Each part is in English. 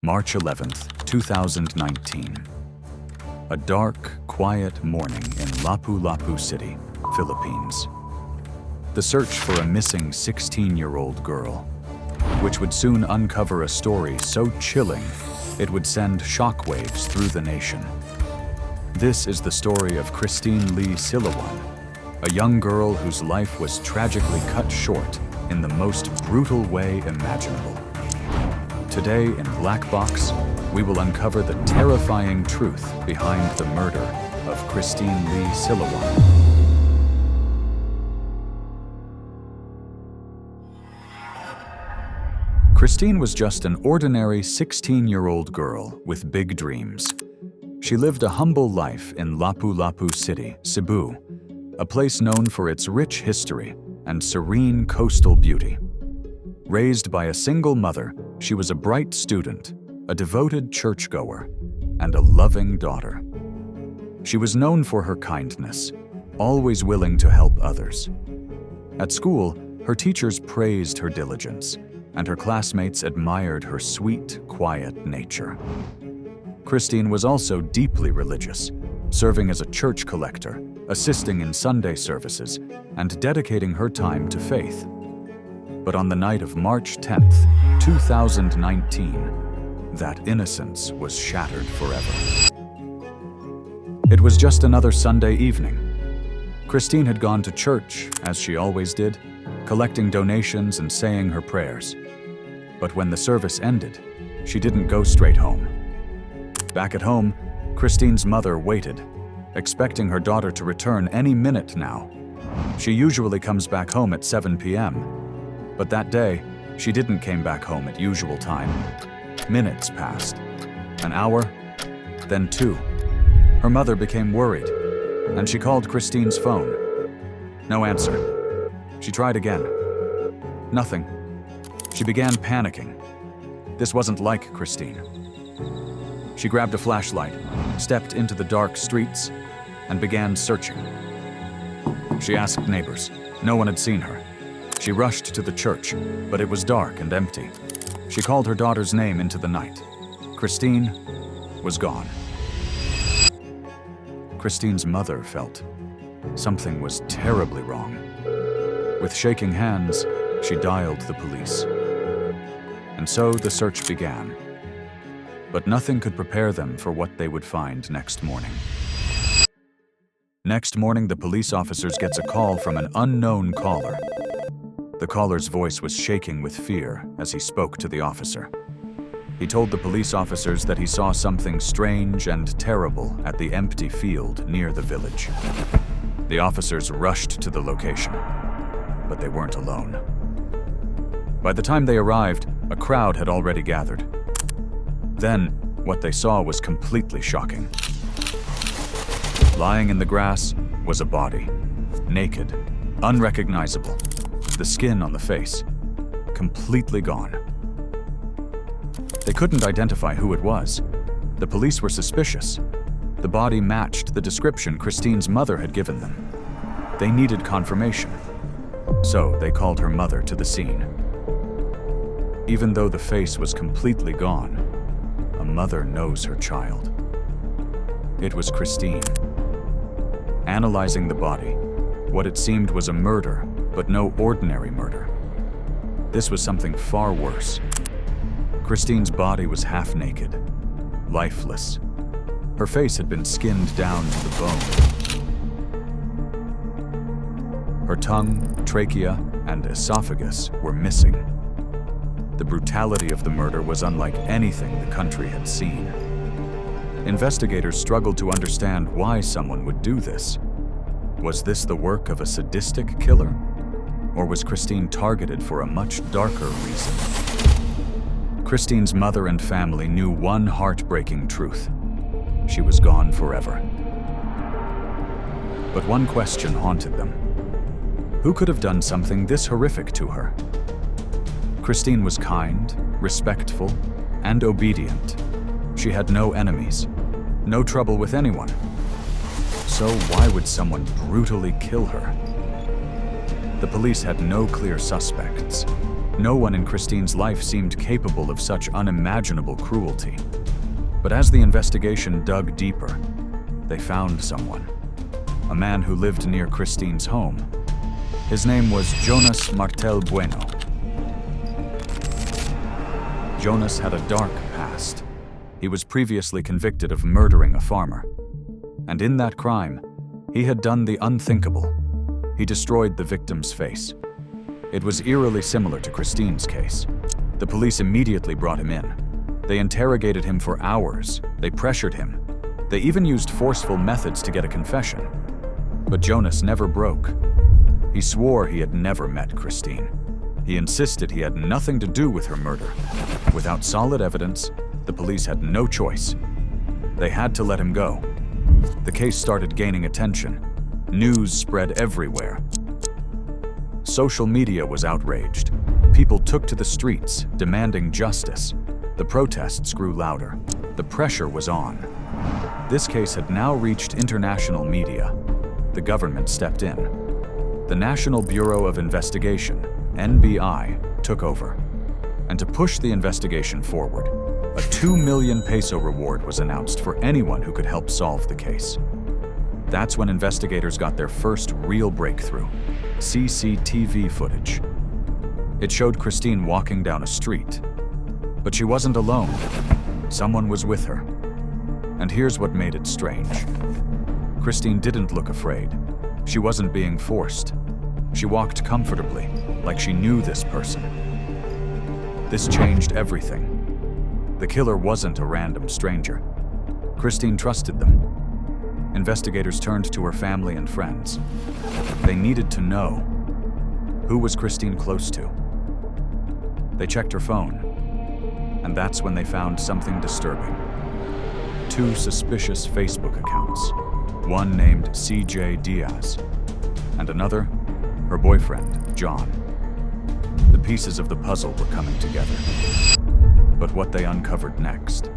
March 11th, 2019. A dark, quiet morning in Lapu-Lapu City, Philippines. The search for a missing 16-year-old girl, which would soon uncover a story so chilling it would send shockwaves through the nation. This is the story of Christine Lee Silawan, a young girl whose life was tragically cut short in the most brutal way imaginable. Today in Black Box, we will uncover the terrifying truth behind the murder of Christine Lee Silawan. Christine was just an ordinary 16-year-old girl with big dreams. She lived a humble life in Lapu-Lapu City, Cebu, a place known for its rich history and serene coastal beauty. Raised by a single mother, she was a bright student, a devoted churchgoer, and a loving daughter. She was known for her kindness, always willing to help others. At school, her teachers praised her diligence, and her classmates admired her sweet, quiet nature. Christine was also deeply religious, serving as a church collector, assisting in Sunday services, and dedicating her time to faith. But on the night of March 10th, 2019, that innocence was shattered forever. It was just another Sunday evening. Christine had gone to church, as she always did, collecting donations and saying her prayers. But when the service ended, she didn't go straight home. Back at home, Christine's mother waited, expecting her daughter to return any minute now. She usually comes back home at 7 p.m., but that day, she didn't came back home at usual time. Minutes passed. An hour, then 2. Her mother became worried, and she called Christine's phone. No answer. She tried again. Nothing. She began panicking. This wasn't like Christine. She grabbed a flashlight, stepped into the dark streets, and began searching. She asked neighbors. No one had seen her. She rushed to the church, but it was dark and empty. She called her daughter's name into the night. Christine was gone. Christine's mother felt something was terribly wrong. With shaking hands, she dialed the police. And so the search began. But nothing could prepare them for what they would find next morning. Next morning, the police officers gets a call from an unknown caller. The caller's voice was shaking with fear as he spoke to the officer. He told the police officers that he saw something strange and terrible at the empty field near the village. The officers rushed to the location, but they weren't alone. By the time they arrived, a crowd had already gathered. Then, what they saw was completely shocking. Lying in the grass was a body, naked, unrecognizable. The skin on the face, completely gone. They couldn't identify who it was. The police were suspicious. The body matched the description Christine's mother had given them. They needed confirmation. So they called her mother to the scene. Even though the face was completely gone, a mother knows her child. It was Christine. Analyzing the body, what it seemed was a murder, but no ordinary murder. This was something far worse. Christine's body was half naked, lifeless. Her face had been skinned down to the bone. Her tongue, trachea, and esophagus were missing. The brutality of the murder was unlike anything the country had seen. Investigators struggled to understand why someone would do this. Was this the work of a sadistic killer? Or was Christine targeted for a much darker reason? Christine's mother and family knew one heartbreaking truth. She was gone forever. But one question haunted them. Who could have done something this horrific to her? Christine was kind, respectful, and obedient. She had no enemies, no trouble with anyone. So why would someone brutally kill her? The police had no clear suspects, No one in Christine's life seemed capable of such unimaginable cruelty. But as the investigation dug deeper, they found someone. A man who lived near Christine's home. His name was Jonas Martel Bueno. Jonas had a dark past. He was previously convicted of murdering a farmer. And in that crime, he had done the unthinkable. He destroyed the victim's face. It was eerily similar to Christine's case. The police immediately brought him in. They interrogated him for hours. They pressured him. They even used forceful methods to get a confession. But Jonas never broke. He swore he had never met Christine. He insisted he had nothing to do with her murder. Without solid evidence, the police had no choice. They had to let him go. The case started gaining attention. News spread everywhere. Social media was outraged. People took to the streets, demanding justice. The protests grew louder. The pressure was on. This case had now reached international media. The government stepped in. The National Bureau of Investigation, NBI, took over. And to push the investigation forward, a 2 million peso reward was announced for anyone who could help solve the case. That's when investigators got their first real breakthrough: CCTV footage. It showed Christine walking down a street. But she wasn't alone. Someone was with her. And here's what made it strange. Christine didn't look afraid. She wasn't being forced. She walked comfortably, like she knew this person. This changed everything. The killer wasn't a random stranger. Christine trusted them. Investigators turned to her family and friends. They needed to know, who was Christine close to? They checked her phone, and that's when they found something disturbing. 2 suspicious Facebook accounts, one named CJ Diaz, and another, her boyfriend, John. The pieces of the puzzle were coming together. But what they uncovered next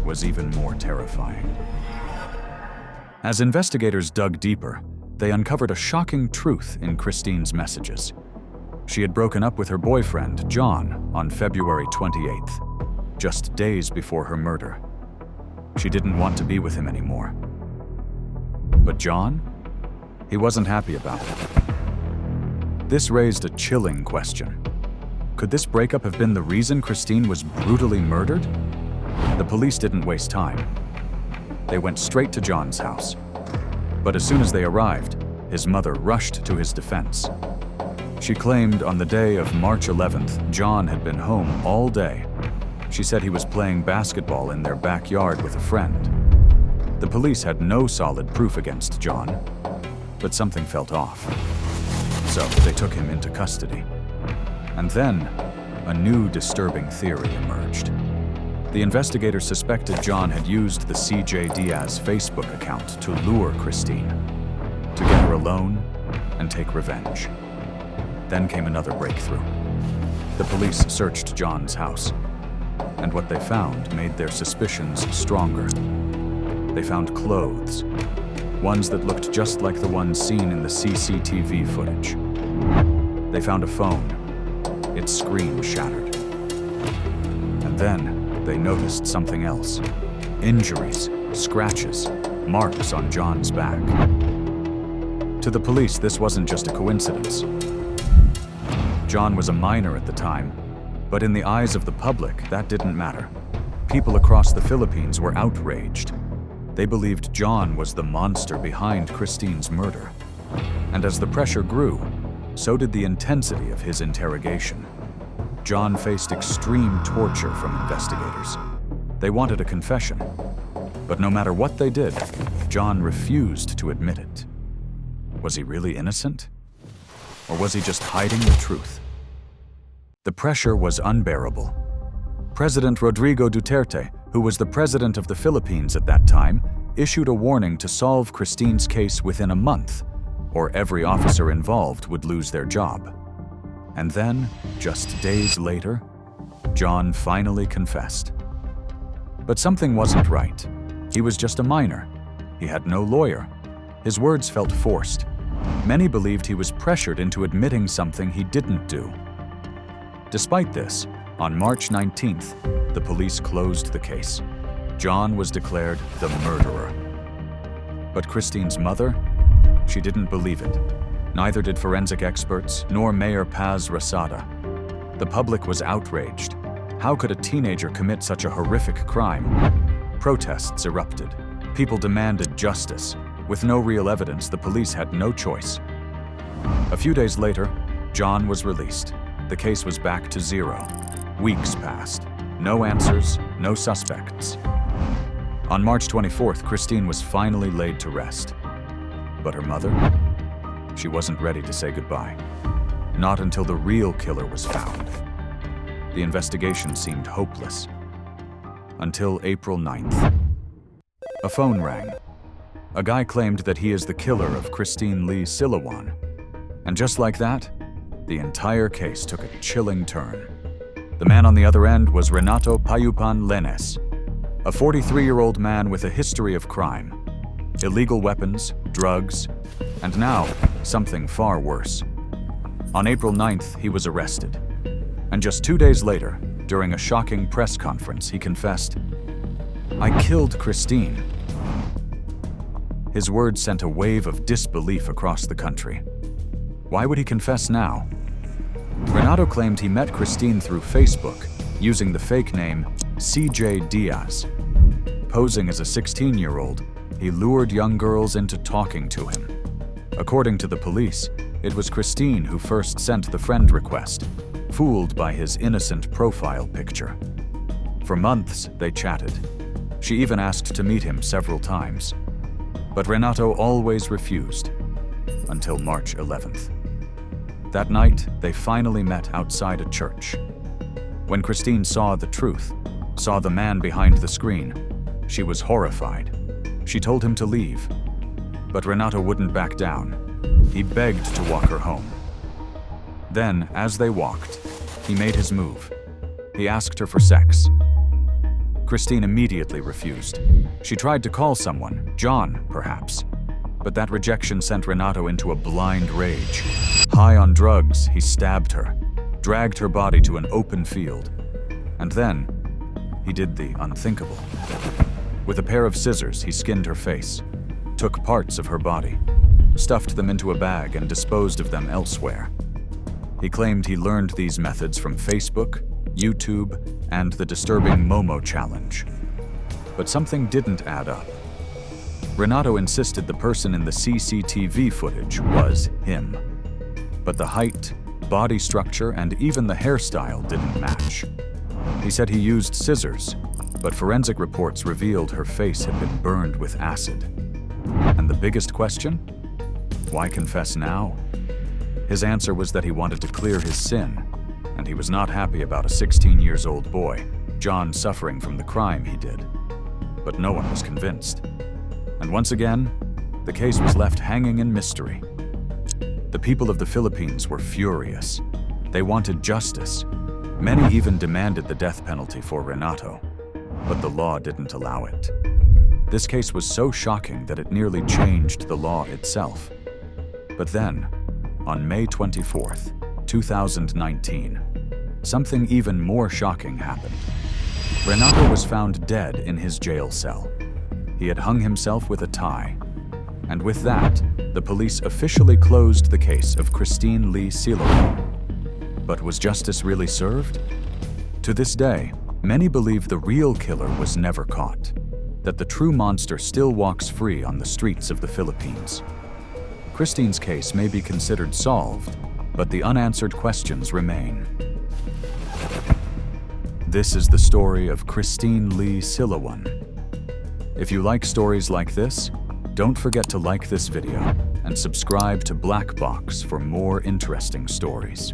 was even more terrifying. As investigators dug deeper, they uncovered a shocking truth in Christine's messages. She had broken up with her boyfriend, John, on February 28th, just days before her murder. She didn't want to be with him anymore. But John? He wasn't happy about it. This raised a chilling question. Could this breakup have been the reason Christine was brutally murdered? The police didn't waste time. They went straight to John's house. But as soon as they arrived, his mother rushed to his defense. She claimed on the day of March 11th, John had been home all day. She said he was playing basketball in their backyard with a friend. The police had no solid proof against John, but something felt off. So they took him into custody. And then, a new disturbing theory emerged. The investigators suspected John had used the CJ Diaz Facebook account to lure Christine, to get her alone and take revenge. Then came another breakthrough. The police searched John's house, and what they found made their suspicions stronger. They found clothes, ones that looked just like the ones seen in the CCTV footage. They found a phone. Its screen shattered. And then they noticed something else. Injuries, scratches, marks on John's back. To the police, this wasn't just a coincidence. John was a minor at the time, but in the eyes of the public, that didn't matter. People across the Philippines were outraged. They believed John was the monster behind Christine's murder. And as the pressure grew, so did the intensity of his interrogation. John faced extreme torture from investigators. They wanted a confession, but no matter what they did, John refused to admit it. Was he really innocent? Or was he just hiding the truth? The pressure was unbearable. President Rodrigo Duterte, who was the president of the Philippines at that time, issued a warning to solve Christine's case within a month, or every officer involved would lose their job. And then, just days later, John finally confessed. But something wasn't right. He was just a minor. He had no lawyer. His words felt forced. Many believed he was pressured into admitting something he didn't do. Despite this, on March 19th, the police closed the case. John was declared the murderer. But Christine's mother? She didn't believe it. Neither did forensic experts, nor Mayor Paz Rosada. The public was outraged. How could a teenager commit such a horrific crime? Protests erupted. People demanded justice. With no real evidence, the police had no choice. A few days later, John was released. The case was back to zero. Weeks passed. No answers, no suspects. On March 24th, Christine was finally laid to rest. But her mother? She wasn't ready to say goodbye. Not until the real killer was found. The investigation seemed hopeless. Until April 9th. A phone rang. A guy claimed that he is the killer of Christine Lee Silawan. And just like that, the entire case took a chilling turn. The man on the other end was Renato Payupan Lenes, a 43-year-old man with a history of crime, illegal weapons, drugs, and now something far worse. On April 9th, he was arrested. And just 2 days later, during a shocking press conference, he confessed, "I killed Christine." His words sent a wave of disbelief across the country. Why would he confess now? Renato claimed he met Christine through Facebook, using the fake name CJ Diaz. Posing as a 16-year-old, he lured young girls into talking to him. According to the police, it was Christine who first sent the friend request, fooled by his innocent profile picture. For months, they chatted. She even asked to meet him several times. But Renato always refused, until March 11th. That night, they finally met outside a church. When Christine saw the truth, saw the man behind the screen, she was horrified. She told him to leave, but Renato wouldn't back down. He begged to walk her home. Then, as they walked, he made his move. He asked her for sex. Christine immediately refused. She tried to call someone, John, perhaps. But that rejection sent Renato into a blind rage. High on drugs, he stabbed her, dragged her body to an open field. And then, he did the unthinkable. With a pair of scissors, he skinned her face, took parts of her body, stuffed them into a bag and disposed of them elsewhere. He claimed he learned these methods from Facebook, YouTube, and the disturbing Momo challenge. But something didn't add up. Renato insisted the person in the CCTV footage was him. But the height, body structure, and even the hairstyle didn't match. He said he used scissors, but forensic reports revealed her face had been burned with acid. And the biggest question? Why confess now? His answer was that he wanted to clear his sin, and he was not happy about a 16-year-old boy, John, suffering from the crime he did. But no one was convinced. And once again, the case was left hanging in mystery. The people of the Philippines were furious. They wanted justice. Many even demanded the death penalty for Renato, but the law didn't allow it. This case was so shocking that it nearly changed the law itself. But then, on May 24th, 2019, something even more shocking happened. Renato was found dead in his jail cell. He had hung himself with a tie. And with that, the police officially closed the case of Christine Lee Silawan. But was justice really served? To this day, many believe the real killer was never caught, that the true monster still walks free on the streets of the Philippines. Christine's case may be considered solved, but the unanswered questions remain. This is the story of Christine Lee Silawan. If you like stories like this, don't forget to like this video and subscribe to Black Box for more interesting stories.